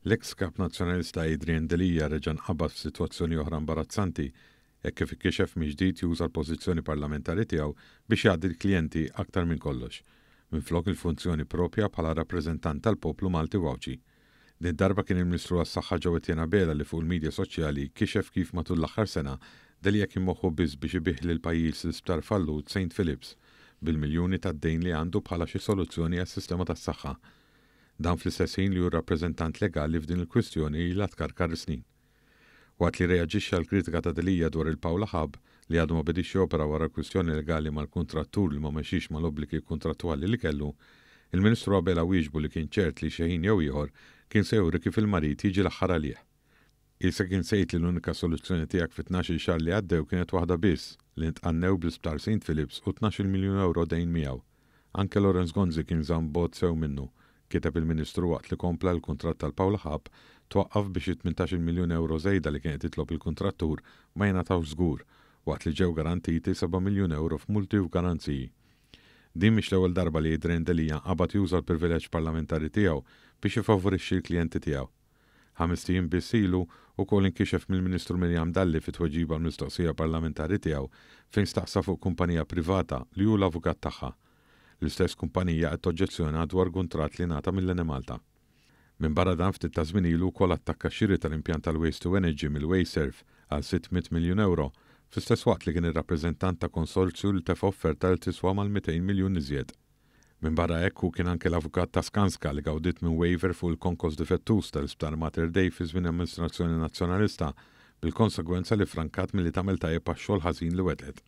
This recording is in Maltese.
L-eks kap nazzjonalista Adrian Delija reġa' nqabad f'sitwazzjoni oħra imbarazzanti hekk kif ikkixef mill-ġdid juża l-pożizzjoni parlamentari tiegħu biex jgħaddi l-klijenti aktar minn kollox, minflok il-funzjoni propja bħala rappreżentant tal-poplu Malti Wawċi. Din darba kien il-Ministru għas-Saħħa ġewwa Tjena Bela li fuq il-medja soċjali kixef kif matul l-aħħar sena Delija kien moħħu biss biex ibih lill-pajjiż l-isptar fallut St. Philip's bil-miljuni tad-dejn li għandu bħala xi soluzzjoni għas-sistema tas-saħħa. Dan fl-istess ħin li hu rappreżentant legali f'din il-kwistjoni li tkarkar snin. Waqt li reaġixxa l kritika ta' Delija dwar il-Pawla Hub li għadu ma bidix jopera wara kwistjoni legali mal-kuntrattur li ma mexix mal-obbligi kontrattwali li kellu, il-Ministru Abela wieġbu li kien ċert li xi ħin jew ieħor kien se juri kif il-marit jiġi l-aħħar għalih. Ilse kien sejt li l-unika soluzzjoni tiegħek fit-12 xahar li għaddew kienet waħda biss li ntqannew bl-Isptar St. Philip's u 12 miljun euro dejn miegħu. Anke Lawrence Gonzi kien żamm bot sew minnu. Kiteb il-Ministru waqt li kompla l-kuntratt tal-Pawla Hub twaqqaf biex 18 miljun euro żejda li kienet titlob il-kontrattur ma jingħatawx żgur waqt li ġew garantiti 7 miljun euro f'multi u garanziji. Din mhix l-ewwel darba li Adrian Delija qabad juża l-privileġġ parlamentari tiegħu biex jifavorixxi l-klijenti tiegħu. 5 ijiem biss ilu wkoll inkixef mill-Ministru Mirjam Dalli fit-tweġiba l-mistoqsija parlamentari tiegħu fejn staqsa fuq kumpanija privata li hu l-avukat tagħha. L-istess kumpanija qed toġġezzjona dwar kuntratt li ngħata mill-Eni Malta. Minn barra dan ftit ta' żmien ilu wkoll attakka xiri tal-impjant tal-Waste to Energy mill-Wayserv għal 600 miljun euro, fl-istess waqt li kien ir-rappreżentant ta' konsorzju li tefa' offerta li tiswa mal-200 miljun iżjed. Minn barra hekk hu kien anke l-avukat ta' Skanska li gawdiet minn waiver fuq il-konkos difettus tal-Isptar Mater Dei fi żmien amministrazzjoni nazzjonalista bil-konsegwenza li frankat milli tagħmel tajjeb għax-xogħol ħażin li wetqet.